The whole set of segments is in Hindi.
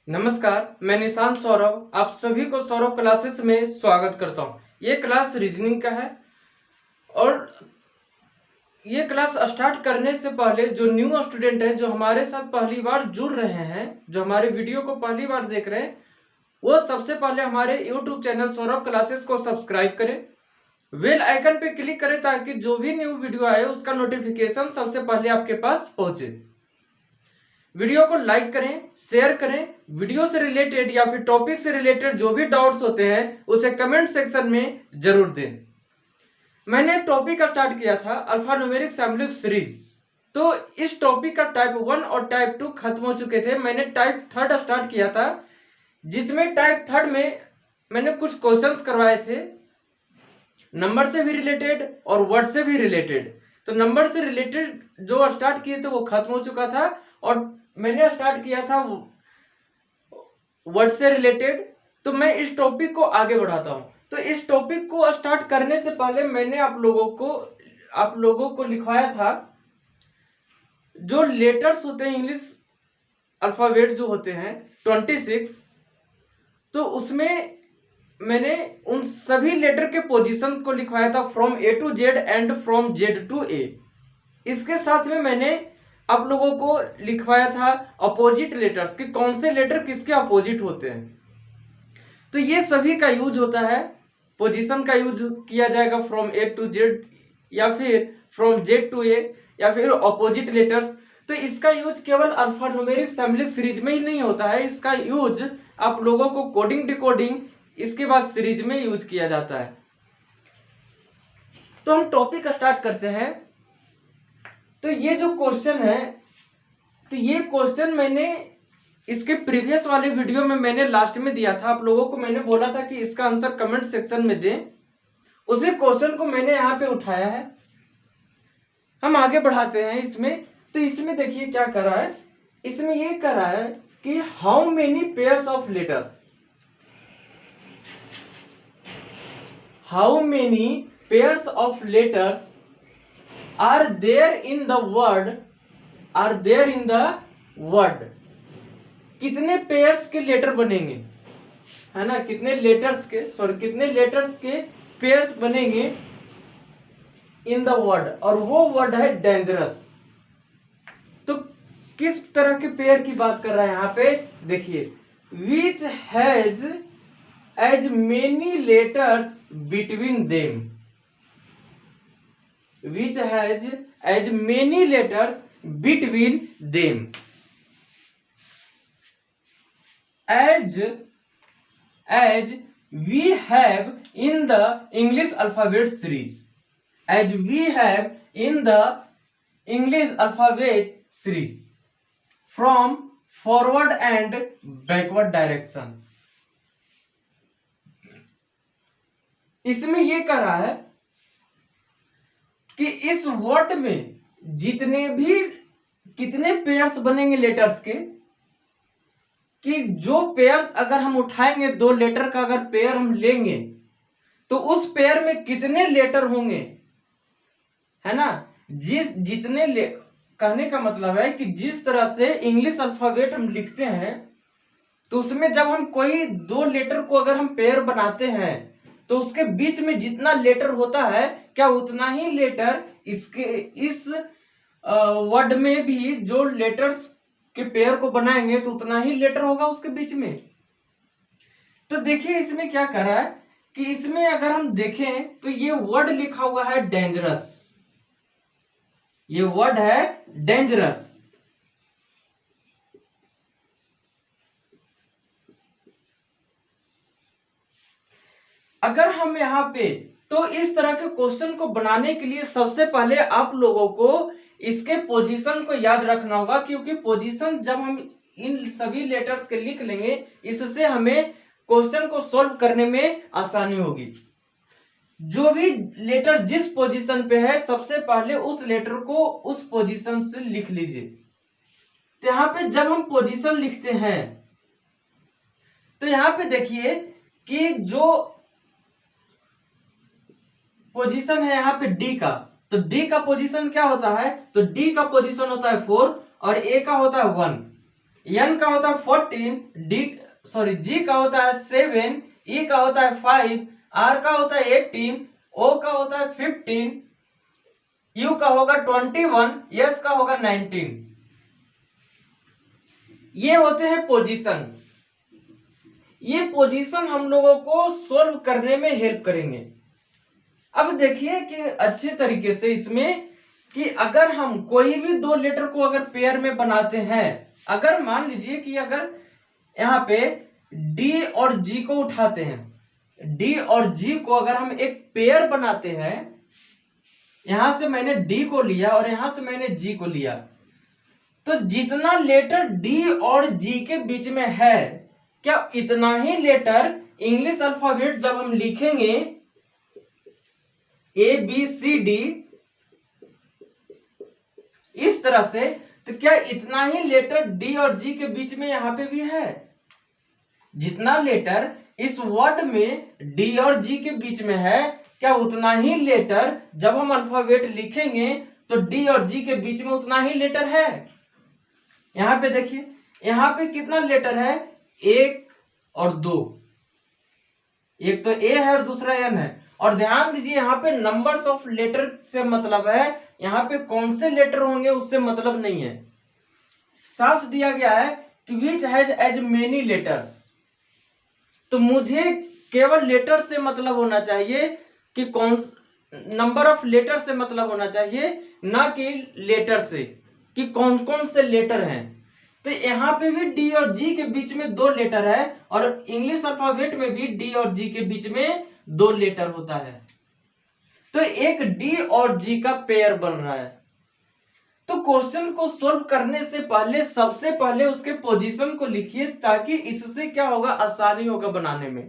नमस्कार, मैं निशांत सौरभ आप सभी को सौरभ क्लासेस में स्वागत करता हूँ। ये क्लास रीजनिंग का है और ये क्लास स्टार्ट करने से पहले जो न्यू स्टूडेंट है, जो हमारे साथ पहली बार जुड़ रहे हैं, जो हमारे वीडियो को पहली बार देख रहे हैं, वो सबसे पहले हमारे यूट्यूब चैनल सौरभ क्लासेस को सब्सक्राइब करें, बेल आइकन पे क्लिक करें ताकि जो भी न्यू वीडियो आए उसका नोटिफिकेशन सबसे पहले आपके पास पहुंचे। वीडियो को लाइक करें, शेयर करें। वीडियो से रिलेटेड या फिर टॉपिक से रिलेटेड जो भी डाउट्स होते हैं उसे कमेंट सेक्शन में जरूर दें। मैंने टॉपिक का स्टार्ट किया था अल्फा न्यूमेरिक सैम्पलिंग सीरीज। तो इस टॉपिक का टाइप 1 और टाइप 2 खत्म हो चुके थे। मैंने टाइप 3 स्टार्ट किया था, जिसमें टाइप 3 में मैंने कुछ क्वेश्चंस करवाए थे, नंबर से भी रिलेटेड और वर्ड से भी रिलेटेड। तो नंबर से रिलेटेड जो स्टार्ट किए थे वो खत्म हो चुका था और मैंने स्टार्ट किया था वर्ड से रिलेटेड। तो मैं इस टॉपिक को आगे बढ़ाता हूं। तो इस टॉपिक को स्टार्ट करने से पहले मैंने आप लोगों को लिखवाया था जो लेटर्स होते हैं, इंग्लिश अल्फाबेट जो होते हैं 26। तो उसमें मैंने उन सभी लेटर के पोजीशन को लिखवाया था from A to Z and from Z to A. इसके साथ में मैंने आप लोगों को लिखवाया था अपोजिट लेटर्स कि कौन से लेटर किसके अपोजिट होते हैं। तो ये सभी का यूज होता है। पोजीशन का यूज किया जाएगा फ्रॉम ए टू जेड या फिर फ्रॉम जेड टू ए या फिर अपोजिट लेटर्स। तो इसका यूज केवल अल्फा न्यूमेरिक सैम्पलिंग सीरीज में ही नहीं होता है, इसका यूज आप लोगों को कोडिंग डिकोडिंग इसके बाद सीरीज में यूज किया जाता है। तो हम टॉपिक स्टार्ट करते हैं। तो ये जो क्वेश्चन है, तो ये क्वेश्चन मैंने इसके प्रीवियस वाले वीडियो में मैंने लास्ट में दिया था। आप लोगों को मैंने बोला था कि इसका आंसर कमेंट सेक्शन में दें। उसी क्वेश्चन को मैंने यहाँ पे उठाया है। हम आगे बढ़ाते हैं इसमें। तो इसमें देखिए क्या कर रहा है, इसमें ये कर रहा है कि how many pairs of letters, how many pairs of letters are there in the word, are there in the word. कितने पेयर्स के लेटर बनेंगे, है ना, कितने लेटर्स के पेयर्स बनेंगे इन द वर्ड, और वो वर्ड है डेंजरस। तो किस तरह के पेयर की बात कर रहा है यहाँ पे, देखिए, which has as many letters between them, which has as many letters between them, as we have in the English alphabet series, as we have in the English alphabet series from forward and backward direction। इसमें ये कर रहा है कि इस वर्ड में जितने भी कितने पेयर्स बनेंगे लेटर्स के, कि जो पेयर्स अगर हम उठाएंगे, दो लेटर का अगर पेयर हम लेंगे तो उस पेयर में कितने लेटर होंगे, है ना। कहने का मतलब है कि जिस तरह से इंग्लिश अल्फाबेट हम लिखते हैं तो उसमें जब हम कोई दो लेटर को अगर हम पेयर बनाते हैं तो उसके बीच में जितना लेटर होता है, क्या उतना ही लेटर इस वर्ड में भी जो लेटर्स के पेयर को बनाएंगे तो उतना ही लेटर होगा उसके बीच में। तो देखिए इसमें क्या कर रहा है कि इसमें अगर हम देखें तो ये वर्ड लिखा हुआ है डेंजरस, ये वर्ड है डेंजरस। अगर हम यहाँ पे, तो इस तरह के क्वेश्चन को बनाने के लिए सबसे पहले आप लोगों को इसके पोजीशन को याद रखना होगा, क्योंकि पोजीशन जब हम इन सभी लेटर्स के लिख लेंगे इससे हमें क्वेश्चन को सॉल्व करने में आसानी होगी। जो भी लेटर जिस पोजीशन पे है सबसे पहले उस लेटर को उस पोजीशन से लिख लीजिए। तो यहाँ पे जब हम पोजीशन लिखते हैं तो यहाँ पे देखिए कि जो पोजीशन है यहाँ पे डी का, तो डी का पोजीशन क्या होता है, तो डी का पोजीशन होता है 4 और ए का होता है 1। एन का होता है 14, जी का होता है 7, ई का होता है 5, आर का होता है 18, ओ का होता है 15, यू का होगा 21, एस का होगा 19। ये होते हैं पोजीशन। ये पोजीशन हम लोगों को सोल्व करने में हेल्प करेंगे। अब देखिए कि अच्छे तरीके से इसमें कि अगर हम कोई भी दो लेटर को अगर पेयर में बनाते हैं, अगर मान लीजिए कि अगर यहाँ पे डी और जी को उठाते हैं, डी और जी को अगर हम एक पेयर बनाते हैं, यहां से मैंने डी को लिया और यहां से मैंने जी को लिया, तो जितना लेटर डी और जी के बीच में है, क्या इतना ही लेटर इंग्लिश अल्फाबेट जब हम लिखेंगे ए बी सी डी इस तरह से, तो क्या इतना ही लेटर डी और जी के बीच में यहां पे भी है? जितना लेटर इस वर्ड में डी और जी के बीच में है, क्या उतना ही लेटर जब हम अल्फाबेट लिखेंगे तो डी और जी के बीच में उतना ही लेटर है? यहां पे देखिए, यहां पे कितना लेटर है? 1 और 2। एक तो ए है और दूसरा एन है। और ध्यान दीजिए यहां पे नंबर्स ऑफ लेटर से मतलब है, यहां पे कौन से लेटर होंगे उससे मतलब नहीं है। साफ दिया गया है कि which has as many letters. तो मुझे केवल लेटर से मतलब होना चाहिए कि कौन नंबर ऑफ लेटर से मतलब होना चाहिए, ना कि लेटर से कि कौन कौन से लेटर हैं। तो यहाँ पे भी डी और जी के बीच में 2 लेटर है और इंग्लिश अल्फाबेट में भी डी और जी के बीच में 2 लेटर होता है। तो एक डी और जी का पेयर बन रहा है। तो क्वेश्चन को सोल्व करने से पहले सबसे पहले उसके पोजीशन को लिखिए, ताकि इससे क्या होगा, आसानी होगा बनाने में।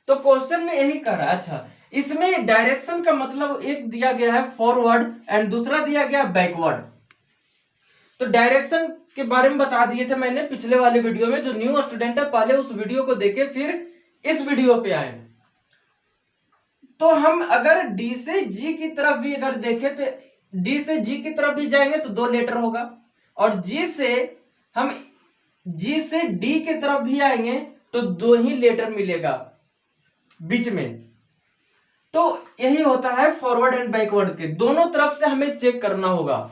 तो क्वेश्चन में यही कर रहा है। अच्छा, इसमें डायरेक्शन का मतलब एक दिया गया है फॉरवर्ड एंड दूसरा दिया गया बैकवर्ड। तो डायरेक्शन के बारे में बता दिए थे मैंने पिछले वाले वीडियो में। जो न्यू स्टूडेंट है पहले उस वीडियो को देखे फिर इस वीडियो पे आए। तो हम अगर डी से जी की तरफ भी अगर देखें तो डी से जी की तरफ भी जाएंगे तो 2 लेटर होगा, और जी से डी की तरफ भी आएंगे तो 2 ही लेटर मिलेगा बीच में। तो यही होता है फॉरवर्ड एंड बैकवर्ड के, दोनों तरफ से हमें चेक करना होगा।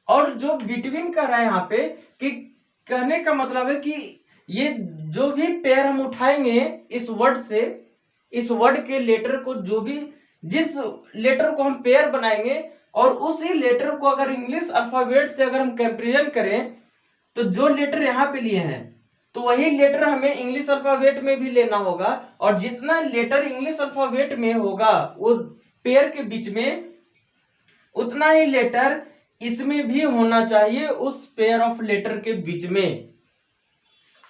और जो बिटवीन कर रहा है यहाँ पे कि कहने का मतलब है कि ये जो भी पेयर हम उठाएंगे इस वर्ड से, इस वर्ड के लेटर को, जो भी जिस लेटर को हम पेयर बनाएंगे और उसी लेटर को अगर इंग्लिश अल्फाबेट से अगर हम कंपैरिजन करें, तो जो लेटर यहाँ पे लिए हैं तो वही लेटर हमें इंग्लिश अल्फाबेट में भी लेना होगा, और जितना लेटर इंग्लिश अल्फाबेट में होगा वो पेयर के बीच में, उतना ही लेटर इसमें भी होना चाहिए उस पेयर ऑफ लेटर के बीच में।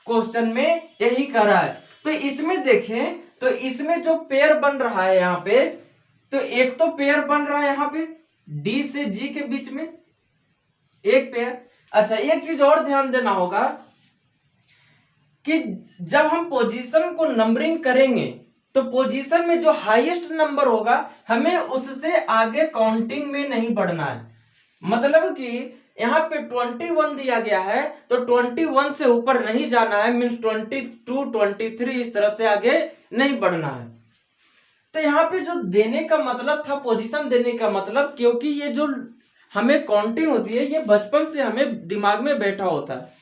क्वेश्चन में यही कर रहा है। तो इसमें देखें तो इसमें जो पेयर बन रहा है यहाँ पे, तो एक तो पेयर बन रहा है यहाँ पे डी से जी के बीच में एक पेयर। अच्छा, एक चीज और ध्यान देना होगा कि जब हम पोजीशन को नंबरिंग करेंगे तो पोजीशन में जो हाईएस्ट नंबर होगा हमें उससे आगे काउंटिंग में नहीं बढ़ना है। मतलब कि यहाँ पे 21 दिया गया है तो 21 से ऊपर नहीं जाना है, मीन्स 22, 23 इस तरह से आगे नहीं बढ़ना है। तो यहाँ पे जो देने का मतलब था, पोजीशन देने का मतलब, क्योंकि ये जो हमें काउंटिंग होती है ये बचपन से हमें दिमाग में बैठा होता है।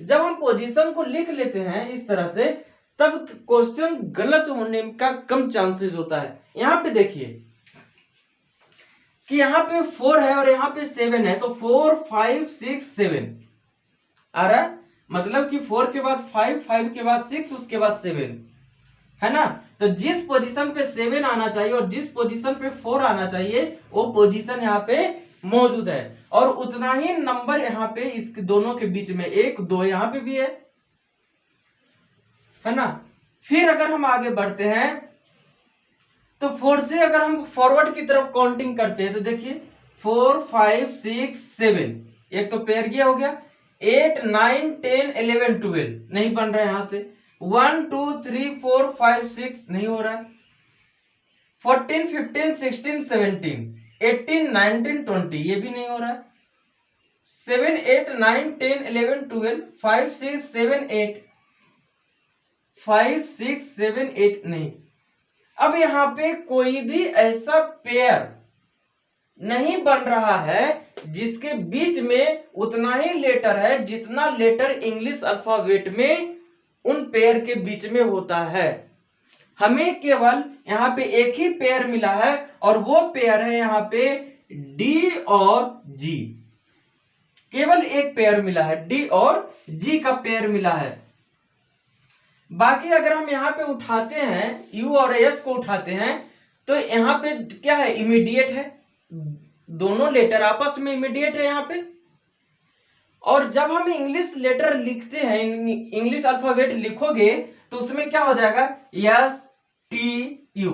जब हम पोजीशन को लिख लेते हैं इस तरह से, तब क्वेश्चन गलत होने का कम चांसेस होता है। यहाँ पे देखिए कि यहाँ पे 4 है और यहाँ पे 7 है, तो 4, 5, 6, 7 आ रहा है। मतलब कि 4 के बाद 5, 5 के बाद 6, उसके बाद 7 है ना। तो जिस पोजीशन पे 7 आना चाहिए और जिस पोजीशन पे 4 आना चाहिए वो पोजीशन यहाँ पे मौजूद है, और उतना ही नंबर यहाँ पे इस दोनों के बीच में 1, 2 यहाँ पे भी है ना। फिर अगर हम आगे बढ़ते हैं तो 4 से अगर हम फॉरवर्ड की तरफ काउंटिंग करते हैं तो देखिए 4, 5, 6, 7 एक तो पेयर गया हो गया। 8, 9, 10, 11, 12 नहीं बन रहा है। यहां से 1, 2, 3, 4, 5, 6 नहीं हो रहा है। 14, 15, 16, 17, 18, 19, 20 ये भी नहीं हो रहा है। 7 8 9 10 11 12 5 6 7 8 5 6 7 8 नहीं। अब यहाँ पे कोई भी ऐसा पेयर नहीं बन रहा है जिसके बीच में उतना ही लेटर है जितना लेटर इंग्लिश अल्फाबेट में उन पेयर के बीच में होता है। हमें केवल यहाँ पे एक ही पेयर मिला है और वो पेयर है यहाँ पे डी और जी। केवल एक पेयर मिला है, डी और जी का पेयर मिला है। बाकी अगर हम यहाँ पे उठाते हैं यू और एस को उठाते हैं तो यहाँ पे क्या है, इमीडिएट है, दोनों लेटर आपस में इमीडिएट है यहाँ पे। और जब हम इंग्लिश लेटर लिखते हैं, इंग्लिश अल्फाबेट लिखोगे तो उसमें क्या हो जाएगा, एस टी यू,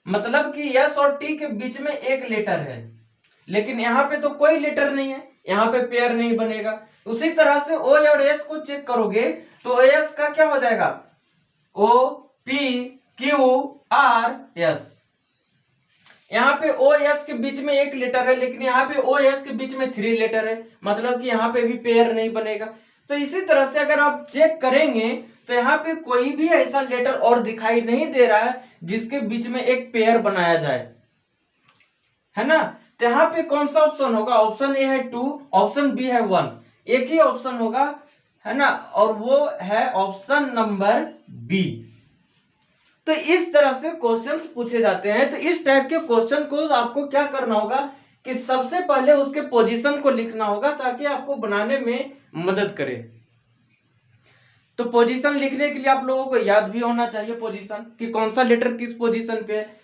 मतलब कि एस और टी के बीच में एक लेटर है, लेकिन यहाँ पे तो कोई लेटर नहीं है, यहाँ पे पेयर नहीं बनेगा। उसी तरह से ओ और एस को चेक करोगे तो एस का क्या हो जाएगा, O P Q R S. यहाँ पे ओ एस के बीच में एक लेटर है, लेकिन यहाँ पे ओ एस के बीच में 3 लेटर है, मतलब कि यहाँ पे भी पेयर नहीं बनेगा। तो इसी तरह से अगर आप चेक करेंगे तो यहाँ पे कोई भी ऐसा लेटर और दिखाई नहीं दे रहा है जिसके बीच में एक पेयर बनाया जाए, है ना। तो यहाँ पे कौन सा ऑप्शन होगा, ऑप्शन ए है 2, ऑप्शन बी है 1, एक ही ऑप्शन होगा, है ना, और वो है ऑप्शन नंबर बी। तो इस तरह से क्वेश्चंस पूछे जाते हैं। तो इस टाइप के क्वेश्चन को आपको क्या करना होगा कि सबसे पहले उसके पोजीशन को लिखना होगा ताकि आपको बनाने में मदद करे। तो पोजीशन लिखने के लिए आप लोगों को याद भी होना चाहिए पोजीशन कि कौन सा लेटर किस पोजीशन पे है।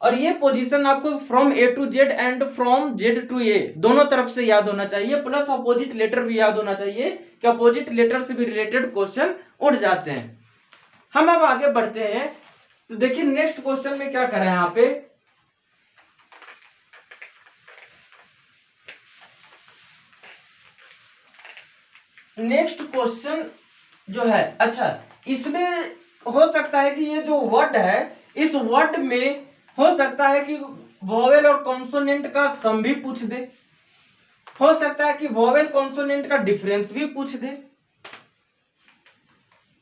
और ये पोजीशन आपको from A to Z and from Z to A दोनों तरफ से याद होना चाहिए, प्लस अपोजिट लेटर भी याद होना चाहिए कि अपोजिट लेटर से भी रिलेटेड क्वेश्चन उठ जाते हैं। हम अब आगे बढ़ते हैं। तो देखिए नेक्स्ट क्वेश्चन में क्या करें, यहाँ पे नेक्स्ट क्वेश्चन जो है, अच्छा इसमें हो सकता है कि ये जो वर्ड है इस वर्ड में हो सकता है कि वोवेल और कॉन्सोनेंट का सम भी पूछ दे, हो सकता है कि वोवेल कॉन्सोनेंट का डिफरेंस भी पूछ दे,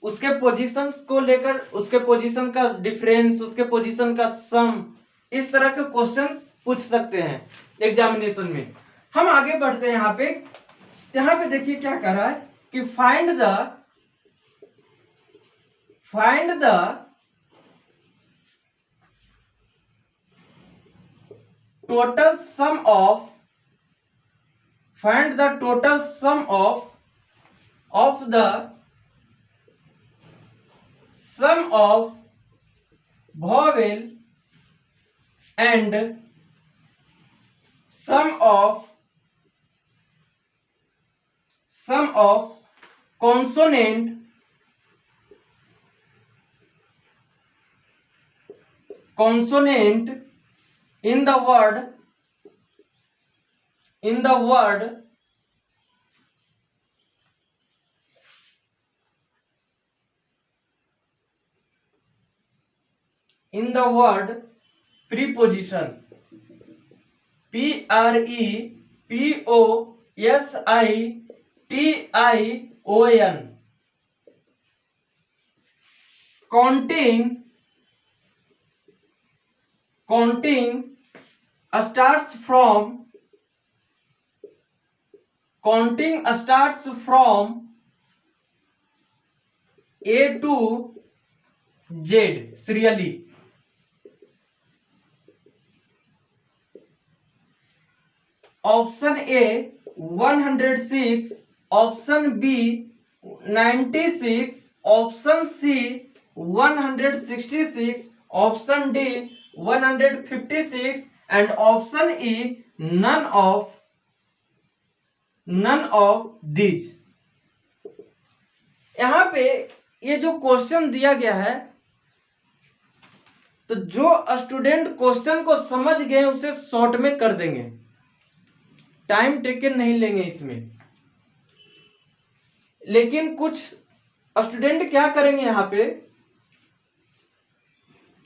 उसके पोजीशन को लेकर उसके पोजीशन का डिफरेंस, उसके पोजीशन का सम, इस तरह के क्वेश्चंस पूछ सकते हैं एग्जामिनेशन में। हम आगे बढ़ते हैं। यहाँ पे देखिए क्या कर रहा है कि find the total sum of vowel and sum of consonant in the word preposition, preposition, counting starts from A to Z serially. Option A 106, option B 96, option C 166, option D 156 and option E none of these. यहां पे ये जो क्वेश्चन दिया गया है, तो जो स्टूडेंट क्वेश्चन को समझ गए उसे शॉर्ट में कर देंगे, टाइम टेकन नहीं लेंगे इसमें। लेकिन कुछ स्टूडेंट क्या करेंगे यहाँ पे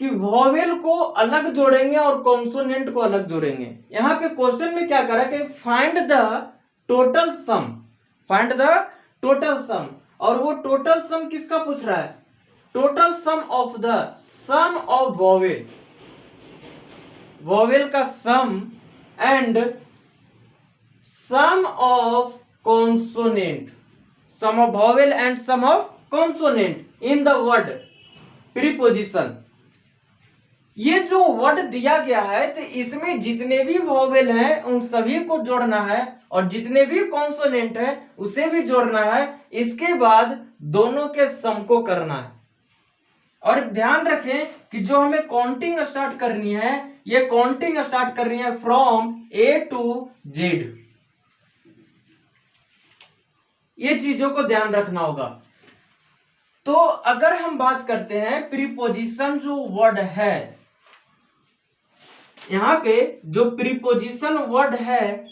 कि वॉवेल को अलग जोड़ेंगे और कॉन्सोनेंट को अलग जोड़ेंगे। यहां पे क्वेश्चन में क्या करा कि find the total sum, find the total sum, और वो टोटल सम किसका पूछ रहा है? Total sum of the sum of vowel, vowel का sum and sum of consonant, sum of vowel and sum of consonant in the word preposition. ये जो वर्ड दिया गया है तो इसमें जितने भी वॉवेल हैं उन सभी को जोड़ना है और जितने भी कॉन्सोनेंट है उसे भी जोड़ना है। इसके बाद दोनों के सम को करना है। और ध्यान रखें कि जो हमें काउंटिंग स्टार्ट करनी है, ये काउंटिंग स्टार्ट करनी है फ्रॉम ए टू जेड। ये चीजों को ध्यान रखना होगा। तो अगर हम बात करते हैं प्रीपोजिशन जो वर्ड है, यहां पे जो प्रीपोजिशन वर्ड है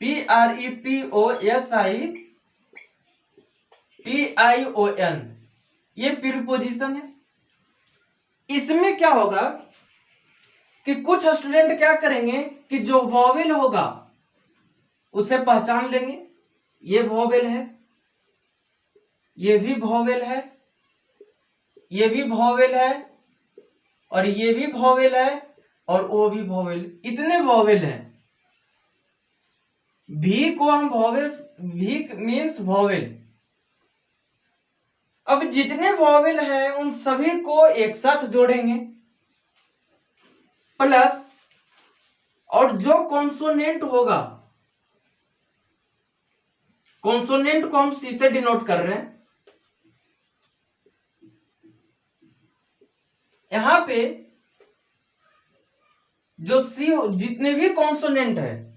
PREPOSITION, ये प्रीपोजिशन है। इसमें क्या होगा कि कुछ स्टूडेंट क्या करेंगे कि जो वॉवेल होगा उसे पहचान लेंगे, ये वॉवेल है, ये भी वॉवेल है, ये भी वॉवेल है, और ये भी वॉवेल है, और वो भी वॉवेल, इतने वॉवेल हैं। भी को हम वॉवेल, भी मीन्स वॉवेल। अब जितने वॉवेल हैं उन सभी को एक साथ जोड़ेंगे प्लस, और जो कॉन्सोनेंट होगा, कॉन्सोनेंट को हम सी से डिनोट कर रहे हैं। यहां पे जो सी, जितने भी कॉन्सोनेंट है,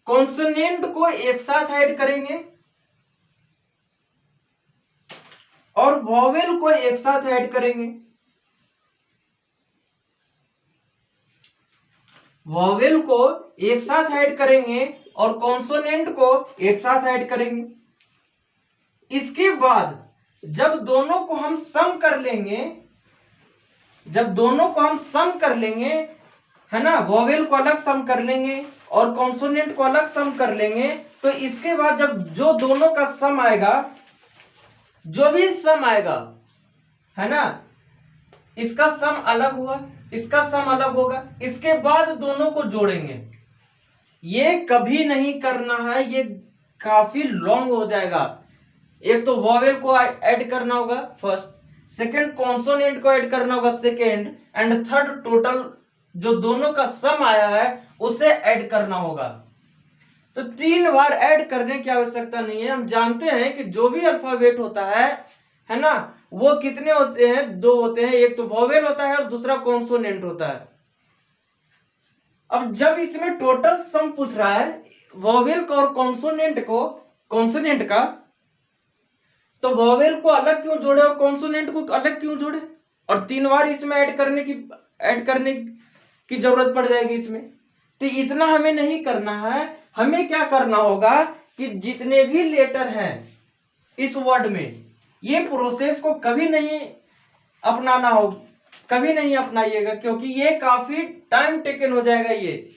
कॉन्सोनेंट को एक साथ ऐड करेंगे और वॉवेल को एक साथ ऐड करेंगे। वॉवेल को एक साथ ऐड करेंगे और कॉन्सोनेंट को एक साथ ऐड करेंगे। इसके बाद जब दोनों को हम सम कर लेंगे, जब दोनों को हम सम कर लेंगे, है ना, वॉवेल को अलग सम कर लेंगे और कॉन्सोनेंट को अलग सम कर लेंगे, तो इसके बाद जब जो दोनों का सम आएगा, जो भी सम आएगा, है ना, इसका सम अलग हुआ, इसका सम अलग होगा, इसके बाद दोनों को जोड़ेंगे। ये कभी नहीं करना है, ये काफी लॉन्ग हो जाएगा। एक तो वॉवेल को ऐड करना होगा फर्स्ट, सेकंड कॉन्सोनेंट को ऐड करना होगा सेकंड, एंड थर्ड टोटल जो दोनों का सम आया है उसे ऐड करना होगा। तो 3 बार ऐड करने की आवश्यकता नहीं है। हम जानते हैं कि जो भी अल्फाबेट होता है ना, वो कितने होते हैं? 2 होते हैं, एक तो वॉवेल होता है और दूसरा कॉन्सोनेंट होता है। अब जब इसमें टोटल सम पूछ रहा है वॉवेल का और कॉन्सोनेंट का, तो वॉवेल को अलग क्यों जोड़े और कॉन्सोनेंट को अलग क्यों जोड़े? और 3 बार इसमें ऐड करने की जरूरत पड़ जाएगी इसमें। तो इतना हमें नहीं करना है। हमें क्या करना होगा कि जितने भी लेटर हैं इस वर्ड में, ये प्रोसेस को कभी नहीं अपनाना हो, कभी नहीं अपनाइएगा, क्योंकि ये काफी टाइम टेकन हो जाएगा। ये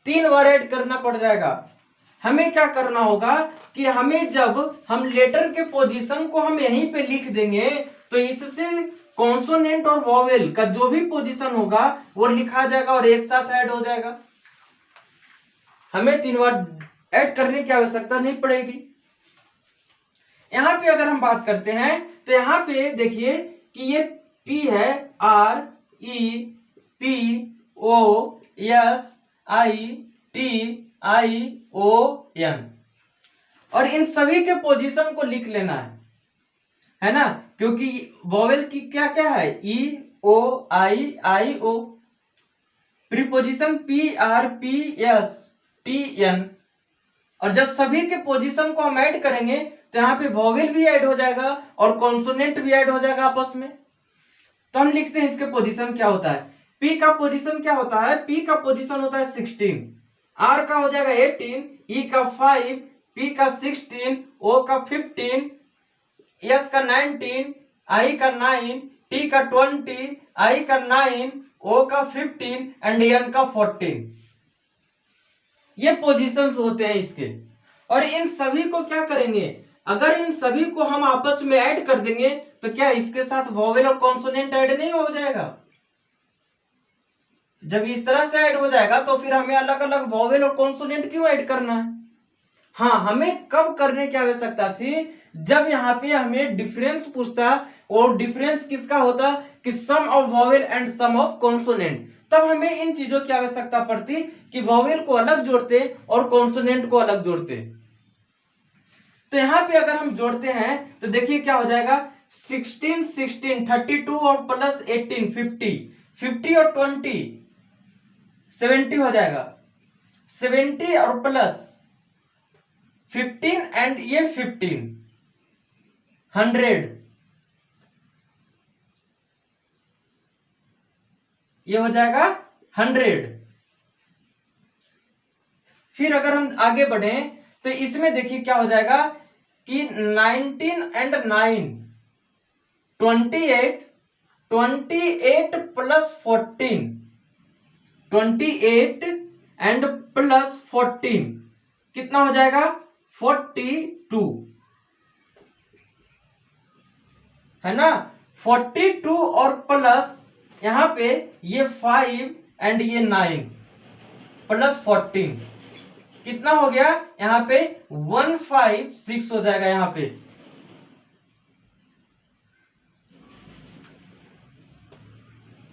3 बार ऐड करना पड़ जाएगा। हमें क्या करना होगा कि हमें जब हम लेटर के पोजीशन को हम यहीं पे लिख देंगे, तो इससे कॉन्सोनेंट और वॉवेल का जो भी पोजीशन होगा वो लिखा जाएगा और एक साथ ऐड हो जाएगा। हमें 3 बार ऐड करने की आवश्यकता नहीं पड़ेगी। यहां पे अगर हम बात करते हैं तो यहां पे देखिए कि ये P है, REPOSITION, और इन सभी के पोजीशन को लिख लेना है ना, क्योंकि वॉवेल की क्या क्या है? EOIIO, प्रीपोजिशन PRPSTN, और जब सभी के पोजीशन को हम ऐड करेंगे तो यहाँ पे वॉवेल भी ऐड हो जाएगा और कॉन्सोनेंट भी ऐड हो जाएगा आपस में। तो हम लिखते हैं इसके पोजीशन क्या होता है। P का पोजीशन क्या होता है? P का पोजीशन होता है 16, आर का हो जाएगा 18, ई का 5, पी का 16, ओ का 15, एस का 19, आई का 9, टी का 20, आई का 9, ओ का 15 एंड एन का 14। ये पोजीशंस होते हैं इसके। और इन सभी को क्या करेंगे, अगर इन सभी को हम आपस में ऐड कर देंगे तो क्या इसके साथ वोवेल और कॉन्सोनेंट ऐड नहीं हो जाएगा? जब इस तरह से ऐड हो जाएगा तो फिर हमें अलग अलग वोवेल और कॉन्सोनेंट क्यों ऐड करना है? हाँ, हमें कब करने की आवश्यकता थी, जब यहाँ पे हमें डिफरेंस पूछता, और डिफरेंस किसका होता कि sum of vowel and sum of consonant, तब हमें इन चीजों की आवश्यकता पड़ती कि वोवेल को अलग जोड़ते और कॉन्सोनेंट को अलग जोड़ते। तो यहाँ पे अगर हम जोड़ते हैं तो देखिए क्या हो जाएगा, 16 16 32 और प्लस 18 50, 50 और 20 70 हो जाएगा, 70 और प्लस 15 एंड ये 15 100, ये हो जाएगा 100। फिर अगर हम आगे बढ़े तो इसमें देखिए क्या हो जाएगा कि 19 एंड 9 28, 28 प्लस 14, 28 एंड प्लस 14 कितना हो जाएगा 42, है ना। 42 और प्लस यहां पे ये 5 एंड ये 9 प्लस 14 कितना हो गया, यहां पे 156 हो जाएगा, यहां पे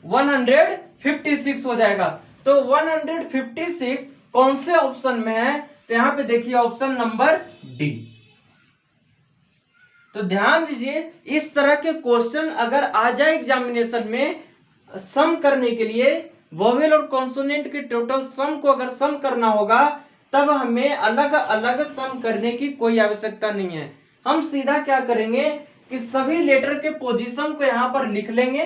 156 हो जाएगा। तो 156 कौन से ऑप्शन में है, तो यहां पे देखिए ऑप्शन नंबर डी। तो ध्यान दीजिए, इस तरह के क्वेश्चन अगर आ जाए एग्जामिनेशन में, सम करने के लिए वोवेल और कॉन्सोनेंट के टोटल सम को अगर सम करना होगा, तब हमें अलग अलग सम करने की कोई आवश्यकता नहीं है। हम सीधा क्या करेंगे कि सभी लेटर के पोजीशन को यहां पर लिख लेंगे।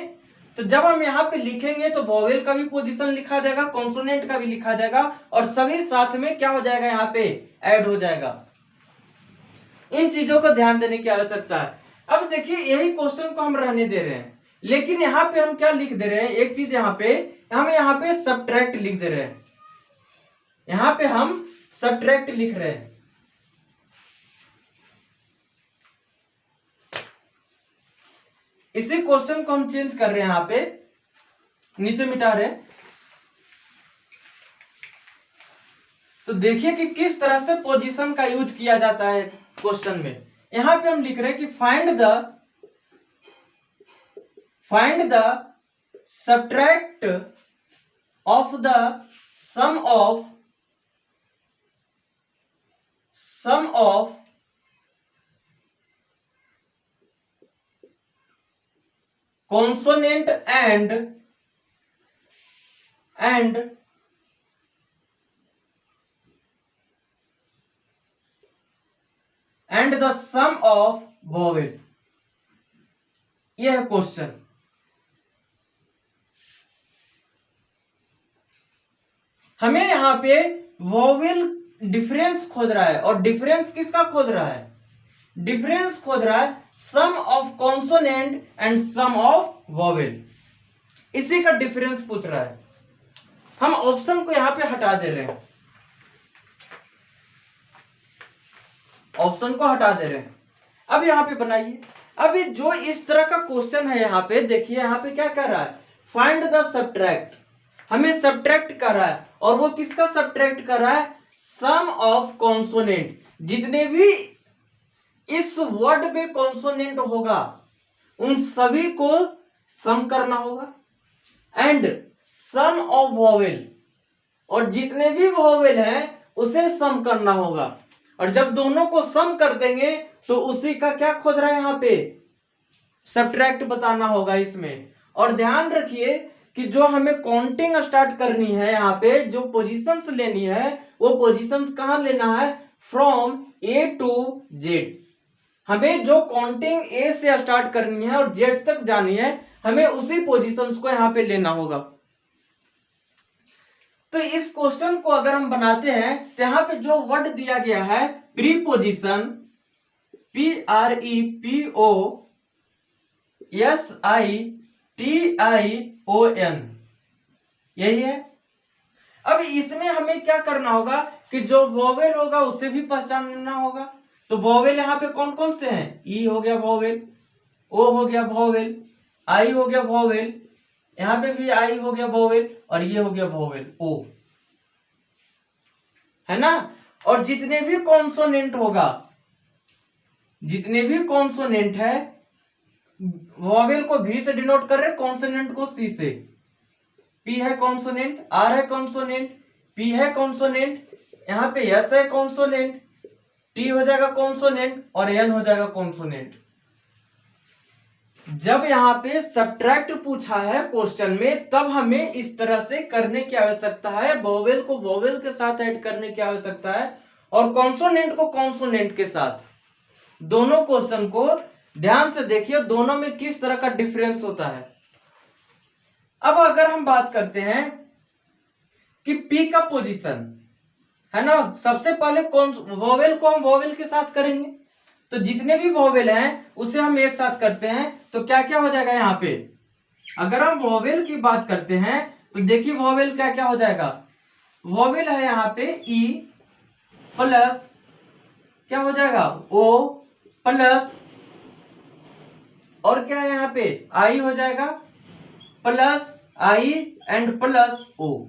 तो जब हम यहाँ पे लिखेंगे तो वोवेल का भी पोजीशन लिखा जाएगा, कॉन्सोनेंट का भी लिखा जाएगा, और सभी साथ में क्या हो जाएगा, यहाँ पे ऐड हो जाएगा। इन चीजों को ध्यान देने की आवश्यकता है। अब देखिए यही क्वेश्चन को हम रहने दे रहे हैं, लेकिन यहाँ पे हम क्या लिख दे रहे हैं, एक चीज यहाँ पे हम यहाँ पे सब्ट्रैक्ट लिख दे रहे हैं, यहाँ पे हम सब्ट्रैक्ट लिख रहे हैं। इसी क्वेश्चन को हम चेंज कर रहे हैं, यहाँ पे नीचे मिटा रहे हैं। तो देखिए कि किस तरह से पोजीशन का यूज किया जाता है क्वेश्चन में। यहां पे हम लिख रहे हैं कि find the subtract of the sum of consonant and the sum of vowel। यह है क्वेश्चन। हमें यहां पे वोवेल डिफरेंस खोज रहा है, और डिफरेंस किसका खोज रहा है, डिफरेंस खोज रहा है sum of consonant and sum of vowel, इसी का डिफरेंस पूछ रहा है। हम ऑप्शन को यहां पे हटा दे रहे हैं, ऑप्शन को हटा दे रहे हैं। अब यहां पे बनाइए। अब ये जो इस तरह का क्वेश्चन है, यहां पे देखिए, यहां पे क्या कर रहा है, फाइंड द सब्ट्रैक्ट, हमें सब्ट्रैक्ट कर रहा है, और वो किसका सब्ट्रैक्ट कर रहा है, सम ऑफ कॉन्सोनेंट, जितने भी इस वर्ड में कॉन्सोनेंट होगा उन सभी को सम करना होगा, एंड सम ऑफ वोवेल, और जितने भी वोवेल हैं उसे सम करना होगा। और जब दोनों को सम कर देंगे तो उसी का क्या खोज रहा है, यहां पे सब्ट्रैक्ट बताना होगा इसमें। और ध्यान रखिए कि जो हमें काउंटिंग स्टार्ट करनी है, यहाँ पे जो पोजीशंस लेनी है, वो पोजीशंस कहां लेना है, फ्रॉम ए टू जेड। हमें जो काउंटिंग ए से स्टार्ट करनी है और जेड तक जानी है, हमें उसी पोजीशंस को यहां पे लेना होगा। तो इस क्वेश्चन को अगर हम बनाते हैं तो यहाँ पे जो वर्ड दिया गया है प्रीपोजिशन, PREPOSITION, यही है। अब इसमें हमें क्या करना होगा कि जो वोवेल होगा उसे भी पहचानना होगा। तो वोवेल यहाँ पे कौन कौन से हैं? ई हो गया वोवेल, ओ हो गया वोवेल, आई हो गया वोवेल, यहाँ पे भी आई हो गया वोवेल, और ये हो गया वोवेल ओ, है ना। और जितने भी कॉन्सोनेंट होगा, जितने भी कॉन्सोनेंट है, वोवेल को भी से डिनोट कर रहे हैं, कॉन्सोनेंट को सी से। पी है कॉन्सोनेंट, आर है कॉन्सोनेंट, पी है कॉन्सोनेंट, यहाँ पे एस है कॉन्सोनेंट, टी हो जाएगा कॉन्सोनेंट, और एन हो जाएगा कॉन्सोनेंट। जब यहाँ पे सब्ट्रैक्ट पूछा है क्वेश्चन में, तब हमें इस तरह से करने की आवश्यकता है, वोवेल को वोवेल के साथ ऐड करने की आवश्यकता है, और कॉन्सोनेंट को कॉन्सोनेंट के साथ। दोनों क्वेश्चन को ध्यान से देखिए, दोनों में किस तरह का डिफरेंस होता है। अब अगर हम बात करते हैं कि पी का पोजीशन है ना, सबसे पहले कौन वोवेल को हम वोवेल के साथ करेंगे, तो जितने भी वोवेल हैं उसे हम एक साथ करते हैं, तो क्या क्या हो जाएगा यहाँ पे। अगर हम वोवेल की बात करते हैं तो देखिए वोवेल क्या क्या हो जाएगा। वोवेल है यहाँ पे ई प्लस क्या हो जाएगा ओ प्लस, और क्या है यहाँ पे आई हो जाएगा plus I and plus O.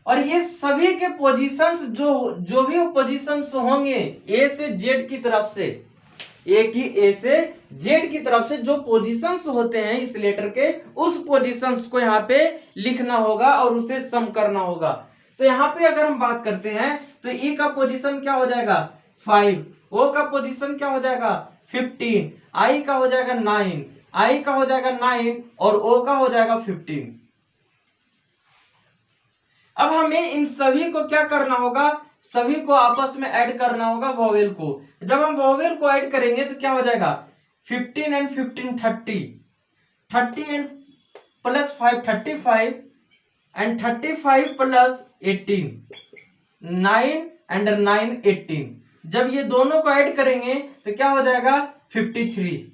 और ये सभी के पोजीशंस जो भी पोजीशंस होंगे ए से जेड की तरफ से, ए से जेड की तरफ से जो पोजीशंस होते हैं इस लेटर के, उस पोजीशंस को यहाँ पे लिखना होगा और उसे सम करना होगा। तो यहाँ पे अगर हम बात करते हैं तो ई का पोजीशन क्या हो जाएगा 5, ओ का पोजीशन क्या हो जाएगा 15, आई का हो जाएगा 9, आई का हो जाएगा 9, और ओ का हो जाएगा 15। अब हमें इन सभी को क्या करना होगा, सभी को आपस में ऐड करना होगा वोवेल को। जब हम वोवेल को ऐड करेंगे तो क्या हो जाएगा 15 and 15 30, 30 and plus 5 35, and 35 plus 18, 9 and 9 18। जब ये दोनों को ऐड करेंगे तो क्या हो जाएगा 53,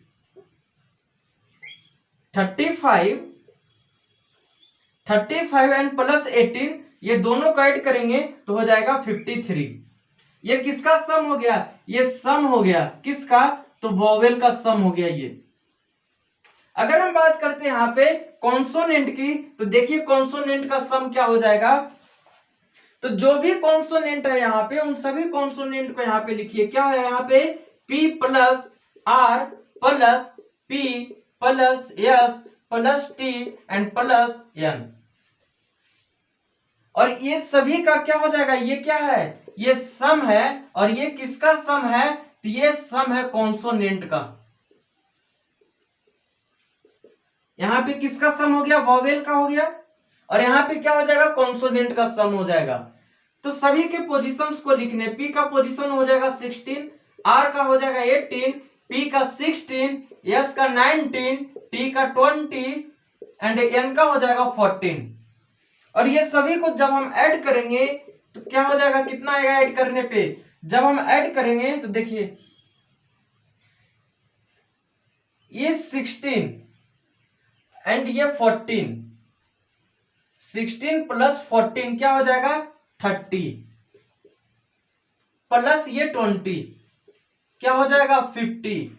35 एंड प्लस 18, ये दोनों को ऐड करेंगे तो हो जाएगा 53। ये किसका सम हो गया, ये सम हो गया किसका, तो वोवेल का सम हो गया ये। अगर हम बात करते हैं यहाँ पे कॉन्सोनेंट की, तो देखिए कॉन्सोनेंट का सम क्या हो जाएगा। तो जो भी कॉन्सोनेंट है यहाँ पे, उन सभी कॉन्सोनेंट को यहाँ पे लिखिए। क्या है यहाँ पे P plus R plus P plus S plus T and plus N। और ये सभी का क्या हो जाएगा, ये क्या है, ये सम है। और ये किसका सम है, तो ये सम है कॉन्सोनेंट का। यहां पे किसका सम हो गया, वोवेल का हो गया, और यहां पे क्या हो जाएगा कॉन्सोनेंट का सम हो जाएगा। तो सभी के पोजीशंस को लिखने, P का पोजीशन हो जाएगा 16, R का हो जाएगा 18, P का 16, S का 19, T का 20 एंड N का हो जाएगा 14। और ये सभी को जब हम ऐड करेंगे तो क्या हो जाएगा, कितना आएगा ऐड करने पे, जब हम ऐड करेंगे तो देखिए ये 16 एंड ये 14, 16 प्लस 14 क्या हो जाएगा 30, प्लस ये 20 क्या हो जाएगा 50,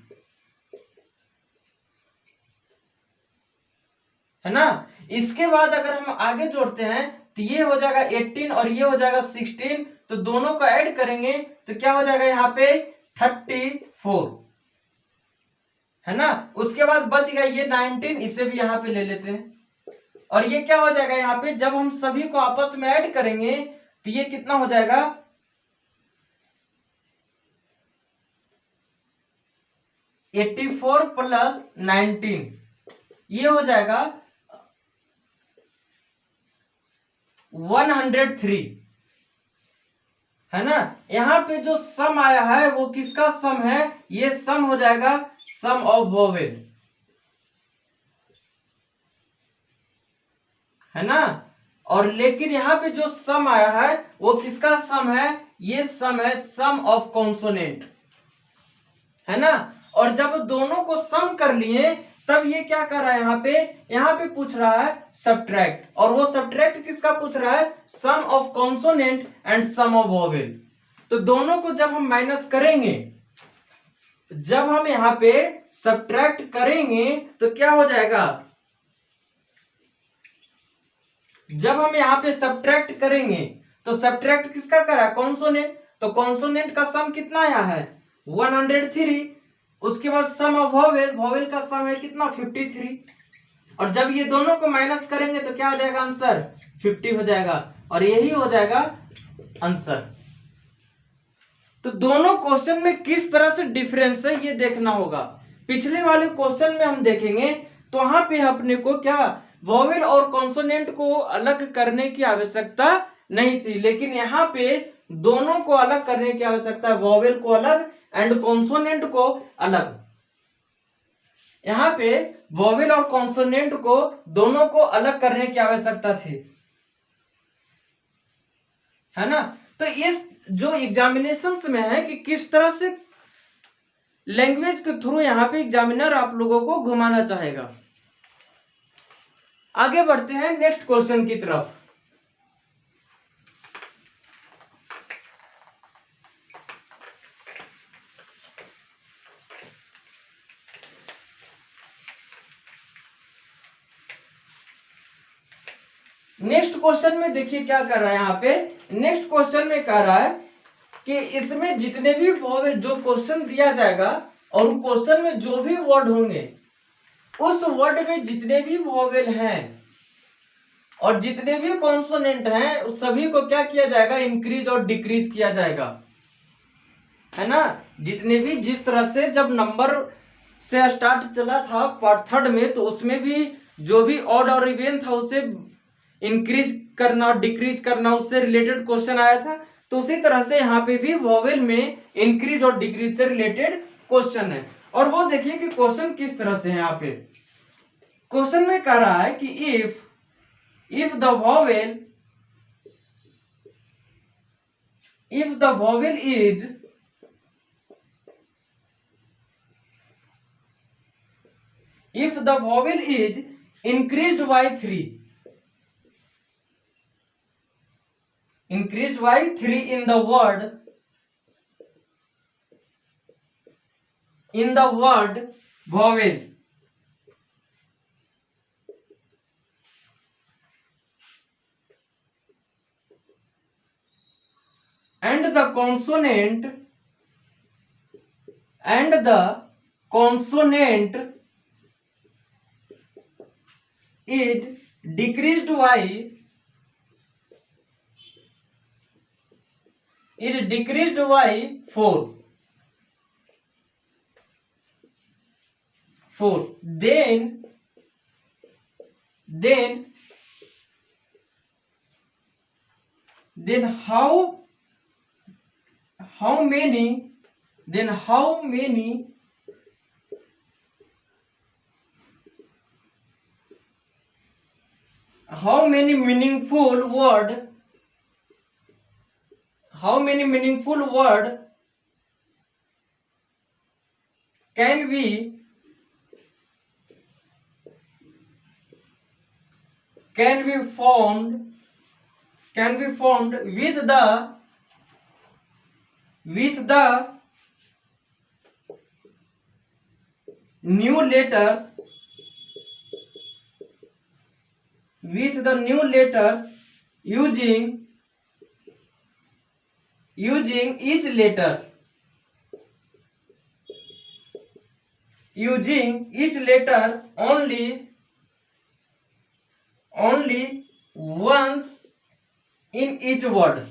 है ना। इसके बाद अगर हम आगे जोड़ते हैं तो ये हो जाएगा 18 और ये हो जाएगा 16, तो दोनों को ऐड करेंगे तो क्या हो जाएगा यहाँ पे 34, है ना। उसके बाद बच गया ये 19, इसे भी यहाँ पे ले लेते हैं। और ये क्या हो जाएगा यहाँ पे, जब हम सभी को आपस में ऐड करेंगे तो ये कितना हो जाएगा 84 प्लस 19, ये हो जाएगा 103, है ना। यहां पे जो सम आया है वो किसका सम है, ये सम हो जाएगा सम ऑफ वोवेल, है ना। और लेकिन यहाँ पे जो सम आया है वो किसका सम है? ये सम है सम ऑफ कॉन्सोनेंट, है ना। और जब दोनों को सम कर लिए तब ये क्या कर रहा है, यहाँ पे पूछ रहा है सब्ट्रैक्ट, और वो सब्ट्रैक्ट किसका पूछ रहा है? Sum of consonant and sum of vowel. तो दोनों को जब हम माइनस करेंगे, जब हम यहाँ पे सब्ट्रैक्ट करेंगे तो क्या हो जाएगा? जब हम यहाँ पे सब्ट्रैक्ट करेंगे तो सब्ट्रैक्ट किसका करा? कॉन्सोनेंट। तो कॉन्सोनेंट का सम कितना आया है? 103। उसके बाद सम ऑफ वोवेल, वोवेल का सम है कितना? 53। और जब ये दोनों को माइनस करेंगे तो क्या हो जाएगा आंसर? 50 हो जाएगा, और यही हो जाएगा आंसर। तो दोनों क्वेश्चन में किस तरह से डिफरेंस है ये देखना होगा। पिछले वाले क्वेश्चन में हम देखेंगे तो वहां पे अपने को क्या वोवेल और कॉन्सोनेंट को अलग करने की आवश्यकता नहीं थी, लेकिन यहाँ पे दोनों को अलग करने की आवश्यकता है, वोवेल को अलग एंड कॉन्सोनेंट को अलग। यहाँ पे वोवेल और कॉन्सोनेंट को दोनों को अलग करने की आवश्यकता थी, है ना। तो इस जो एग्जामिनेशंस में है कि किस तरह से लैंग्वेज के थ्रू यहाँ पे एग्जामिनर आप लोगों को घुमाना चाहेगा। आगे बढ़ते हैं नेक्स्ट क्वेश्चन की तरफ। नेक्स्ट क्वेश्चन में देखिए क्या कर रहा है यहाँ पे। नेक्स्ट क्वेश्चन में कह रहा है कि इसमें जितने भी वोवेल, जो क्वेश्चन दिया जाएगा और क्वेश्चन में जो भी वर्ड होंगे उस वर्ड में जितने भी वोवेल हैं और जितने भी कॉन्सोनेंट हैं उस सभी को क्या किया जाएगा? इंक्रीज और डिक्रीज किया जाएगा, है ना। जितने भी, जिस तरह से जब नंबर से स्टार्ट चला था पार्ट थर्ड में, तो उसमें भी जो भी ऑड और इवन था उसे इंक्रीज करना और डिक्रीज करना, उससे रिलेटेड क्वेश्चन आया था। तो उसी तरह से यहाँ पे भी वोवेल में इंक्रीज और डिक्रीज से रिलेटेड क्वेश्चन है। और वो देखिए कि क्वेश्चन किस तरह से है। यहाँ पे क्वेश्चन में कह रहा है कि if the vowel is increased by 3 in the word vowel, and the consonant is decreased by 4, then how many meaningful word can we formed with the new letters using each letter only once in each word।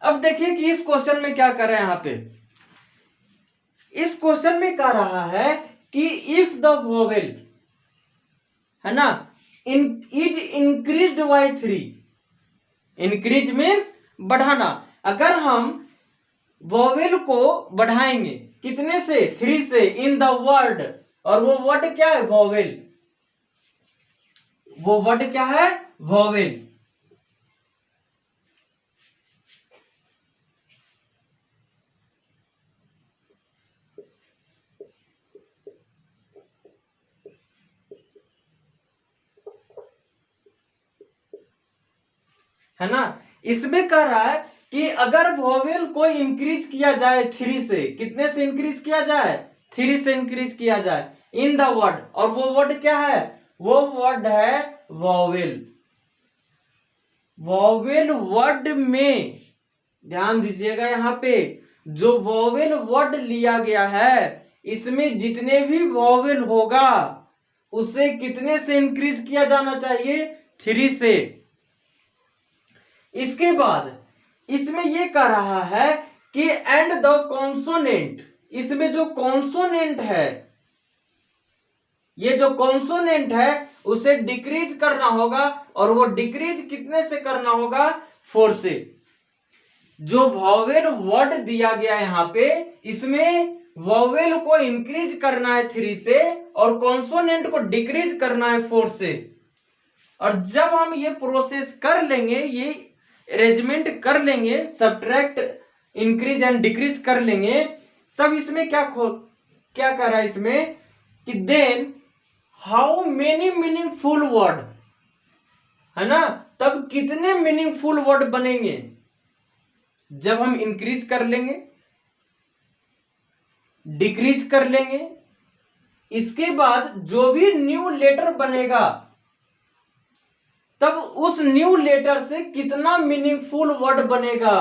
अब देखिए कि इस क्वेश्चन में क्या कर रहे हैं। यहाँ पे इस क्वेश्चन में कह रहा है कि इफ द वोवेल, है ना, is increased by 3, increase means बढ़ाना। अगर हम वोवेल को बढ़ाएंगे कितने से? 3 से, इन द वर्ड और वो वर्ड क्या है? वॉवेल। वो वर्ड क्या है? वॉवेल। है ना? इसमें कह रहा है कि अगर वॉवेल को इंक्रीज किया जाए 3 से, कितने से इंक्रीज किया जाए? 3 से इंक्रीज किया जाए इन द वर्ड, और वो वर्ड क्या है? वो वर्ड है वॉवेल। वॉवेल वर्ड में ध्यान दीजिएगा, यहां पे जो वॉवेल वर्ड लिया गया है इसमें जितने भी वॉवेल होगा उसे कितने से इंक्रीज किया जाना चाहिए? 3 से। इसके बाद इसमें यह कह रहा है कि एंड द कॉन्सोनेंट, इसमें जो कॉन्सोनेंट है, ये जो कॉन्सोनेंट है उसे डिक्रीज करना होगा, और वो डिक्रीज कितने से करना होगा? 4 से। जो वॉवेल वर्ड दिया गया है यहां पे, इसमें वॉवेल को इंक्रीज करना है 3 से और कॉन्सोनेंट को डिक्रीज करना है 4 से। और जब हम ये प्रोसेस कर लेंगे, ये अरेंजमेंट कर लेंगे, सब्ट्रैक्ट इंक्रीज एंड डिक्रीज कर लेंगे, तब इसमें क्या कर रहा है इसमें कि then how many meaningful word, है ना, तब कितने मीनिंगफुल वर्ड बनेंगे जब हम इंक्रीज कर लेंगे, डिक्रीज कर लेंगे। इसके बाद जो भी न्यू लेटर बनेगा तब उस न्यू लेटर से कितना मीनिंगफुल वर्ड बनेगा,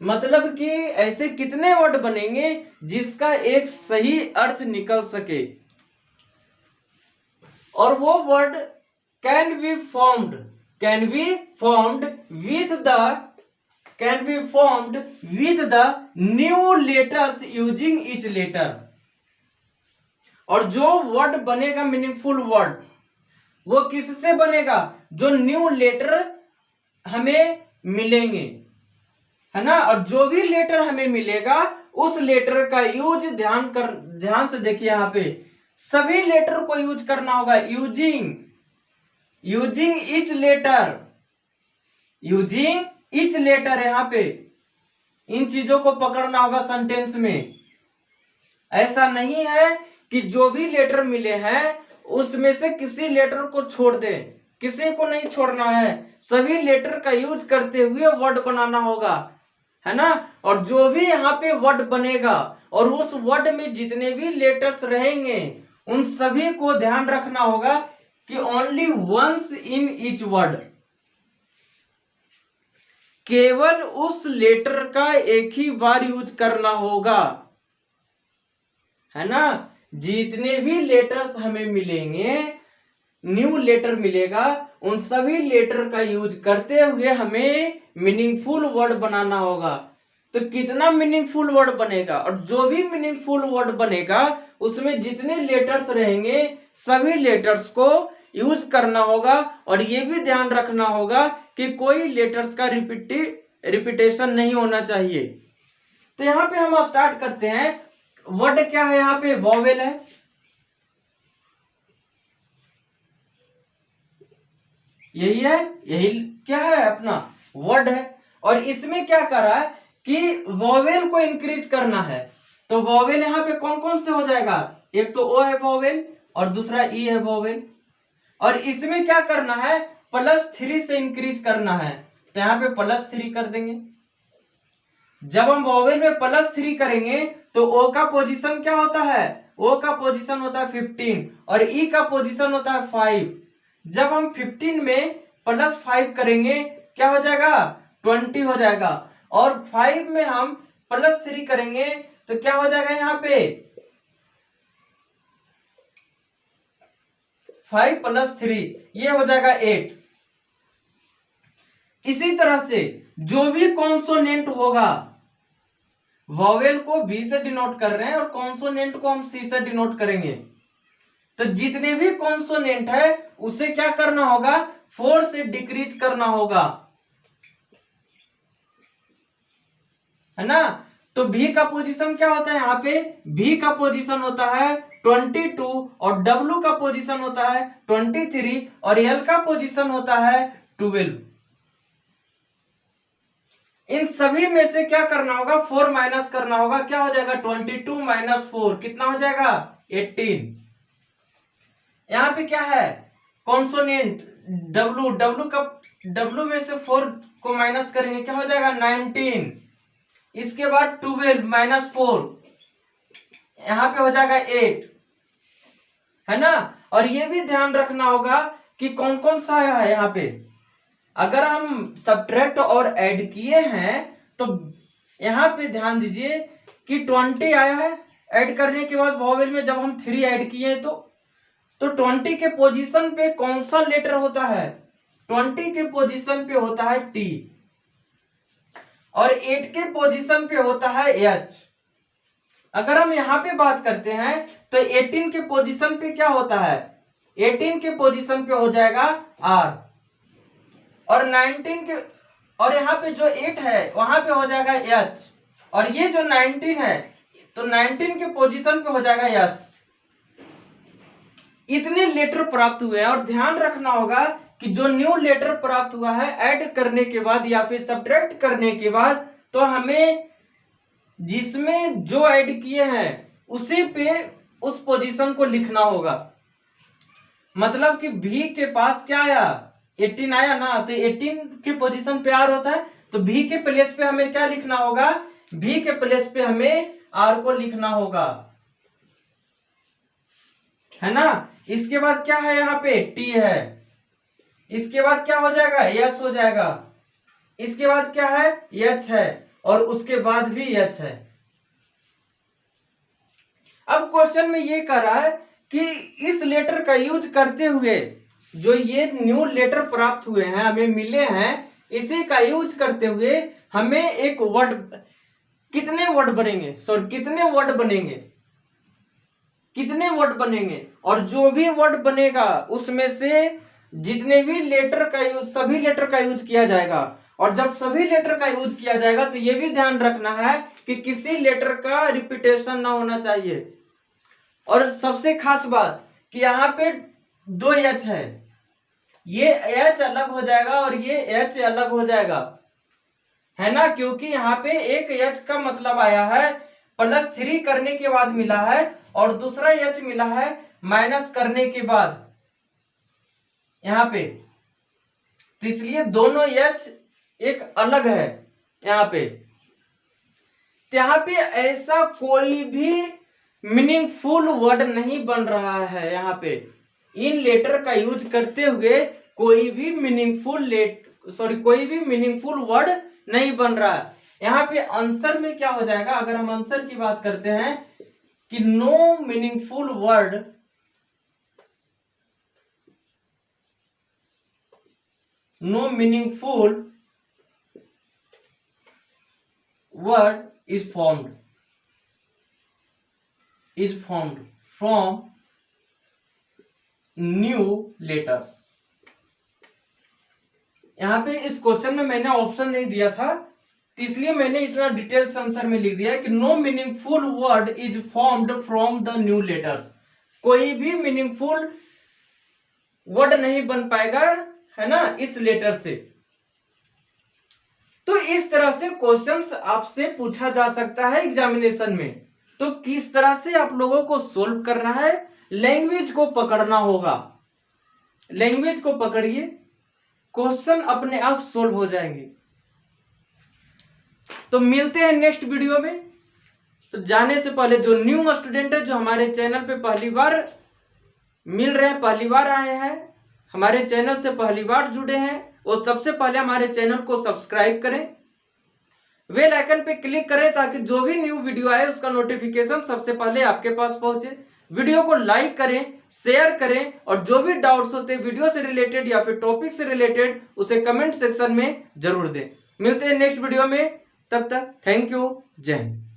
मतलब कि ऐसे कितने वर्ड बनेंगे जिसका एक सही अर्थ निकल सके। और वो word can be formed with the new letters using each letter. और जो वर्ड बनेगा मीनिंगफुल वर्ड, वो किससे बनेगा? जो न्यू लेटर हमें मिलेंगे, है ना। और जो भी लेटर हमें मिलेगा उस लेटर का यूज ध्यान से देखिए, यहां पे सभी लेटर को यूज करना होगा। यूजिंग ईच लेटर, यहां पे इन चीजों को पकड़ना होगा सेंटेंस में। ऐसा नहीं है कि जो भी लेटर मिले हैं उसमें से किसी लेटर को छोड़ दे, किसी को नहीं छोड़ना है, सभी लेटर का यूज करते हुए वर्ड बनाना होगा, है ना। और जो भी यहाँ पे वर्ड बनेगा और उस वर्ड में जितने भी लेटर्स रहेंगे उन सभी को ध्यान रखना होगा कि only once in each word, केवल उस लेटर का एक ही बार यूज करना होगा, है ना। जितने भी लेटर्स हमें मिलेंगे, न्यू लेटर मिलेगा, उन सभी लेटर का यूज करते हुए हमें मीनिंगफुल वर्ड बनाना होगा। तो कितना मीनिंगफुल वर्ड बनेगा, और जो भी मीनिंगफुल वर्ड बनेगा उसमें जितने लेटर्स रहेंगे सभी लेटर्स को यूज करना होगा। और ये भी ध्यान रखना होगा कि कोई लेटर्स का रिपीटेशन नहीं होना चाहिए। तो यहां पे हम स्टार्ट करते हैं। वर्ड क्या है? यहां पे वॉवेल है, यही क्या है? अपना वर्ड है। और इसमें क्या कर रहा है कि वॉवेल को इंक्रीज करना है। तो वॉवेल यहां पे कौन कौन से हो जाएगा? एक तो ओ है वॉवेल और दूसरा ई है वॉवेल। और इसमें क्या करना है? +3 से इंक्रीज करना है। तो यहां पे +3 कर देंगे। जब हम वॉवेल में +3 करेंगे तो ओ का पोजीशन क्या होता है? ओ का पोजीशन होता है 15 और ई का पोजीशन होता है 5। जब हम 15 में +5 करेंगे क्या हो जाएगा? 20 हो जाएगा। और 5 में हम +3 करेंगे तो क्या हो जाएगा? यहाँ पे 5 + 3 ये हो जाएगा 8। इसी तरह से जो भी कॉन्सोनेंट होगा, वॉवेल को बी से डिनोट कर रहे हैं और कॉन्सोनेंट को हम सी से डिनोट करेंगे। तो जितने भी कॉन्सोनेंट है उसे क्या करना होगा? 4 से डिक्रीज करना होगा, है ना। तो V का पोजीशन क्या होता है यहाँ पे? V का पोजीशन होता है 22 और W का पोजीशन होता है 23 और L का पोजीशन होता है 12। इन सभी में से क्या करना होगा? 4 माइनस करना होगा। क्या हो जाएगा? 22 माइनस 4 कितना हो जाएगा? 18। यहाँ पे क्या है? कॉन्सोनेंट W में से 4 को माइनस करेंगे, क्या हो जाएगा? 19। इसके बाद 12 माइनस 4 यहाँ पे हो जाएगा 8, है ना। और ये भी ध्यान रखना होगा कि कौन कौन सा है यहाँ पे। अगर हम सब्ट्रैक्ट और ऐड किए हैं तो यहाँ पे ध्यान दीजिए कि 20 आया है। ऐड करने के बाद वॉवेल में जब हम 3 ऐड किए तो 20 के पोजीशन पे कौन सा लेटर होता है? 20 के पोजीशन पे होता है T और 8 के पोजीशन पे होता है H। अगर हम यहाँ पे बात करते हैं तो 18 के पोजीशन पे क्या होता है? 18 के पोजीशन पे हो जाएगा R और 19 के, और यहाँ पे जो 8 है वहां पे हो जाएगा H और ये जो 19 है तो 19 के पोजीशन पे हो जाएगा S। इतने लेटर प्राप्त हुए हैं और ध्यान रखना होगा कि जो न्यू लेटर प्राप्त हुआ है ऐड करने के बाद या फिर सब्ट्रैक्ट करने के बाद तो हमें जिसमें जो ऐड किए हैं उसी पे उस पोजीशन को लिखना होगा। मतलब कि V के पास क्या आया? 18 आया ना, तो 18 के पोजीशन पे R होता है तो V के प्लेस पे हमें क्या लिखना होगा? V के प्लेस पे हमें R को लिखना होगा, है ना। इसके बाद क्या है? यहाँ पे T है। इसके बाद क्या हो जाएगा? S हो जाएगा। इसके बाद क्या है? H है और उसके बाद भी H है। अब क्वेश्चन में ये कह रहा है कि इस लेटर का यूज करते हुए जो ये न्यू लेटर प्राप्त हुए हैं, हमें मिले हैं, इसी का यूज करते हुए हमें एक वर्ड, कितने वर्ड बनेंगे? कितने वर्ड बनेंगे? कितने वर्ड बनेंगे? और जो भी वर्ड बनेगा उसमें से जितने भी लेटर का यूज, सभी लेटर का यूज किया जाएगा। और जब सभी लेटर का यूज किया जाएगा तो ये भी ध्यान रखना है कि किसी लेटर का रिपीटेशन ना होना चाहिए। और सबसे खास बात कि यहाँ पे 2 H है, ये H अलग हो जाएगा और ये H अलग हो जाएगा, है ना। क्योंकि यहाँ पे एक H का मतलब आया है +3 करने के बाद मिला है और दूसरा H मिला है माइनस करने के बाद यहाँ पे, तो इसलिए दोनों H एक अलग है यहाँ पे। तो यहाँ पे ऐसा कोई भी मीनिंगफुल वर्ड नहीं बन रहा है। यहाँ पे इन लेटर का यूज करते हुए कोई भी मीनिंगफुल वर्ड नहीं बन रहा है। यहाँ पे आंसर में क्या हो जाएगा? अगर हम आंसर की बात करते हैं कि no meaningful word is formed from new letters। यहाँ पे इस क्वेश्चन में मैंने ऑप्शन नहीं दिया था, इसलिए मैंने इतना डिटेल्स आंसर में लिख दिया है कि no meaningful word is formed from the new letters. कोई भी मीनिंगफुल वर्ड नहीं बन पाएगा, है ना, इस लेटर से। तो इस तरह से क्वेश्चंस आपसे पूछा जा सकता है एग्जामिनेशन में। तो किस तरह से आप लोगों को सोल्व करना है? लैंग्वेज को पकड़ना होगा। लैंग्वेज को पकड़िए, क्वेश्चन अपने आप सोल्व हो जाएंगे। तो मिलते हैं नेक्स्ट वीडियो में। तो जाने से पहले जो न्यू स्टूडेंट है, जो हमारे चैनल पे पहली बार मिल रहे हैं, पहली बार आए हैं, हमारे चैनल से पहली बार जुड़े हैं, वो सबसे पहले हमारे चैनल को सब्सक्राइब करें, बेल आइकन पे क्लिक करें ताकि जो भी न्यू वीडियो आए उसका नोटिफिकेशन सबसे पहले आपके पास पहुंचे। वीडियो को लाइक करें, शेयर करें और जो भी डाउट्स होते हैं वीडियो से रिलेटेड या फिर टॉपिक से रिलेटेड उसे कमेंट सेक्शन में जरूर दें। मिलते हैं नेक्स्ट वीडियो में, तब तक थैंक यू, जय हिंद।